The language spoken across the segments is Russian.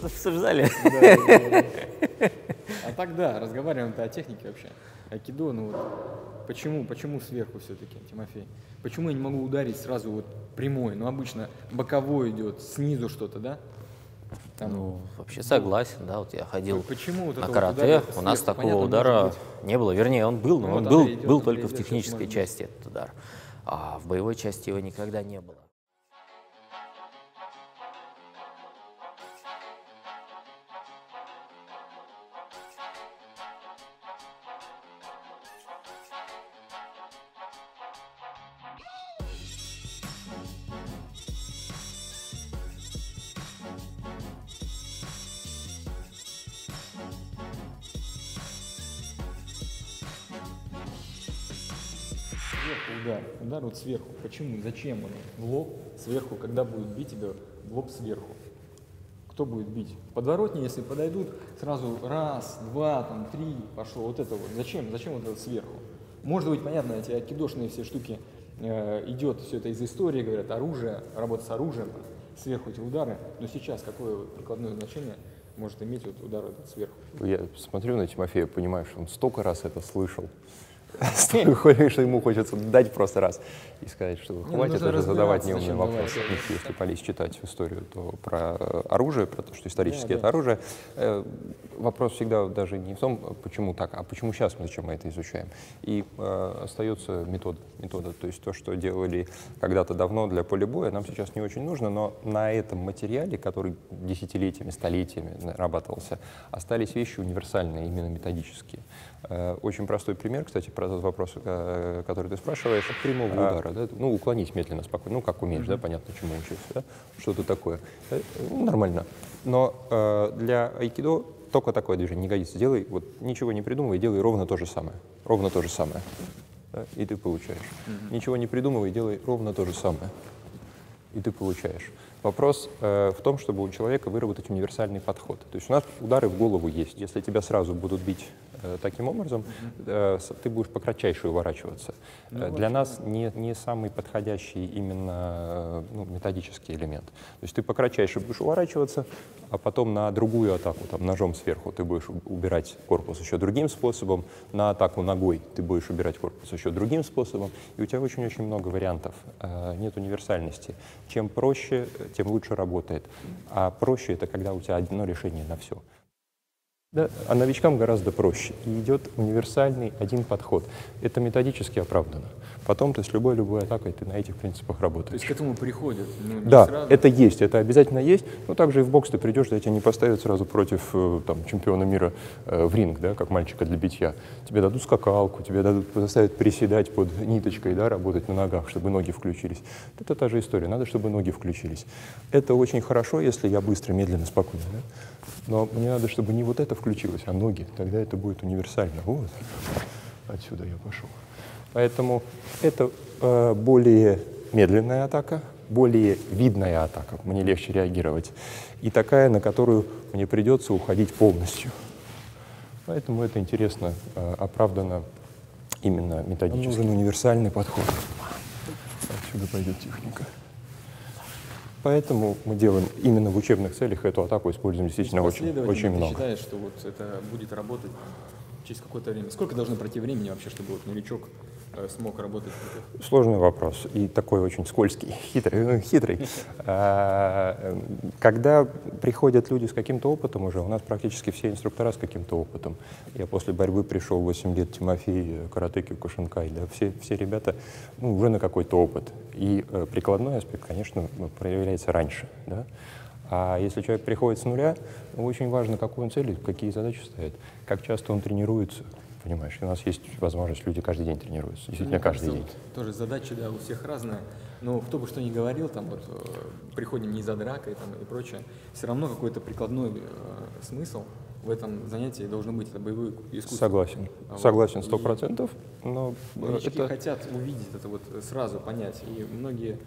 обсуждали. А так да, разговариваем-то о технике вообще. Айкидо, ну вот, почему сверху все-таки, Тимофей? Почему я не могу ударить сразу вот прямой? Ну, обычно боковой идет, снизу что-то, да? Там, Ну, вообще согласен, да, вот я ходил почему вот на это вот карате, удар у нас сверху? такого Понятно, удара может быть. не было, вернее, он был, но Ну, он вот был, Андрей идет, был Андрей только в идет, сейчас, технической может быть. части этот удар, а в боевой части его никогда не было. Сверху удар вот сверху. Почему, зачем он? В лоб сверху, когда будет бить тебя в лоб сверху? Кто будет бить? Подворотни, если подойдут, сразу раз, два, там, три, пошло. Вот это вот. Зачем вот это сверху? Может быть, понятно, эти айкидошные все штуки идет все это из истории, говорят, оружие, работа с оружием, сверху эти удары. Но сейчас какое вот прикладное значение может иметь вот удар этот сверху? Я смотрю на Тимофея, понимаю, что он столько раз это слышал, что ему хочется дать просто раз и сказать, что хватит уже задавать неумные вопросы. Если полезть читать историю, то про оружие, про то, что исторически это оружие, вопрос всегда даже не в том, почему так, а почему сейчас зачем мы это изучаем. И остается метода. То есть то, что делали когда-то давно для поля боя, нам сейчас не очень нужно, но на этом материале, который десятилетиями, столетиями нарабатывался, остались вещи универсальные, именно методические. Очень простой пример, кстати, про тот вопрос, который ты спрашиваешь, от прямого удара, да? Ну, уклонись медленно, спокойно, ну, как умеешь, да, понятно, чему учишься, да? Что-то такое. Ну, нормально. Но для айкидо только такое движение не годится. Делай, вот ничего не придумывай, делай ровно то же самое. Ровно то же самое. Да? И ты получаешь. Ничего не придумывай, делай ровно то же самое. И ты получаешь. Вопрос в том, чтобы у человека выработать универсальный подход. То есть у нас удары в голову есть. Если тебя сразу будут бить таким образом, ты будешь по кратчайшей уворачиваться. Для нас не самый подходящий именно методический элемент. То есть ты по кратчайшей будешь уворачиваться, а потом на другую атаку, там, ножом сверху, ты будешь убирать корпус еще другим способом, на атаку ногой ты будешь убирать корпус еще другим способом, и у тебя очень-очень много вариантов, нет универсальности. Чем проще, тем лучше работает. А проще — это когда у тебя одно решение на все. Да, а новичкам гораздо проще. И идет универсальный один подход. Это методически оправдано. Потом ты с любой атакой ты на этих принципах работаешь. То есть к этому приходят? Ну, да, сразу. это есть, это обязательно есть. Но также и в бокс ты придешь, да, тебя не поставят сразу против там, чемпиона мира в ринг, да, как мальчика для битья. Тебе дадут скакалку, тебе заставят приседать под ниточкой, да, работать на ногах, чтобы ноги включились. Это та же история, надо, чтобы ноги включились. Это очень хорошо, если я быстро, медленно, спокойно. Да? Но мне надо, чтобы не вот это включилось, а ноги. Тогда это будет универсально. Вот. Отсюда я пошел. Поэтому это более медленная атака, более видная атака. Мне легче реагировать. И такая, на которую мне придется уходить полностью. Поэтому это интересно, оправдано именно методически. Нам нужен универсальный подход. Отсюда пойдет техника. Поэтому мы делаем именно в учебных целях эту атаку, используем действительно очень много. Ты считаешь, что вот это будет работать через какое-то время? Сколько должно пройти времени вообще, чтобы вот новичок смог работать? Сложный вопрос и такой очень скользкий, хитрый. Когда приходят люди с каким-то опытом уже, у нас практически все инструктора с каким-то опытом. Я после борьбы пришел 8 лет, Тимофей, каратэ Кёкушинкай, да, все ребята уже на какой-то опыт. И прикладной аспект, конечно, проявляется раньше. Да? А если человек приходит с нуля, очень важно, какую он цель, какие задачи ставит, как часто он тренируется. Понимаешь, у нас есть возможность, люди каждый день тренируются, действительно каждый день. Тоже задачи, да, у всех разные, но кто бы что ни говорил, там вот приходим не за дракой там, и прочее, все равно какой-то прикладной смысл в этом занятии должен быть, это боевое искусство. Согласен, 100%, но новички хотят увидеть это вот сразу, понять, и многие,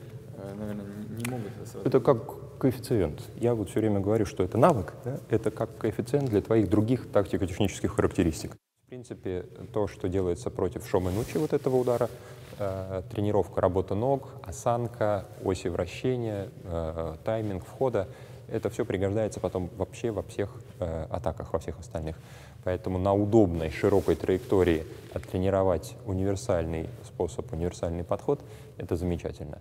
наверное, не могут это сразу. Это как коэффициент. Я вот все время говорю, что это навык, да? Это как коэффициент для твоих других тактико-технических характеристик. В принципе, то, что делается против шоменучи вот этого удара, тренировка, работа ног, осанка, оси вращения, тайминг входа, это все пригождается потом вообще во всех атаках, во всех остальных. Поэтому на удобной, широкой траектории оттренировать универсальный способ, универсальный подход — это замечательно.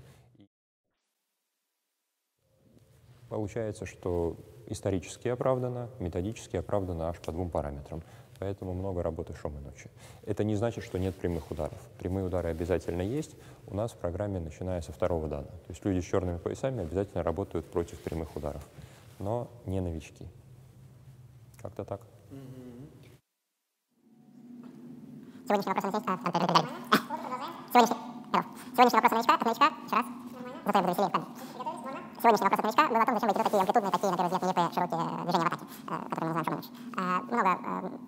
Получается, что исторически оправдано, методически оправдано аж по 2 параметрам. Поэтому много работы шум и ночи. Это не значит, что нет прямых ударов. Прямые удары обязательно есть. У нас в программе, начиная со 2-го дана. То есть люди с черными поясами обязательно работают против прямых ударов. Но не новички. Как-то так. Сегодняшний вопрос от новичка. Сегодняшний вопрос от новичка. Еще раз. Зато я буду веселее. Сегодняшний вопрос от новичка был о том, зачем вы такие амплитудные, такие, на первый взгляд, нелепые, широкие движения в атаке, которые мы называем шум и ночь. Много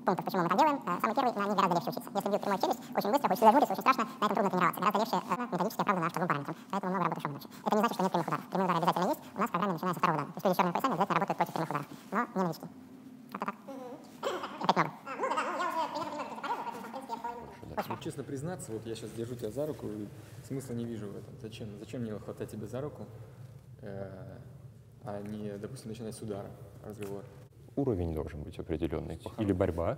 пунктов, почему мы так делаем. Самый первый, на них гораздо легче учиться. Если бьют прямой в челюсть, очень быстро, хочется зажмуриться, очень страшно, на этом трудно тренироваться. Гораздо легче, методически оправдано аж по 2 параметрам. Поэтому много работы шум и ночи. Это не значит, что нет прямых ударов. Прямые удары обязательно есть. У нас в программе, начиная со 2-го дана. То есть люди с черными поясами обязательно работают против прямых ударов. Но не новички. Как-то так. Опять много. Ну, честно признаться, вот я сейчас держу тебя за руку, и смысла не вижу в этом. Зачем мне хватать тебя за руку, а не, допустим, начинать с удара разговор? Уровень должен быть определенный. Или борьба,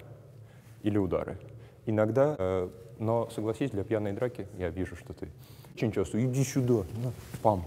или удары. Иногда, но согласись, для пьяной драки я вижу, что ты очень часто иди сюда, на, пам,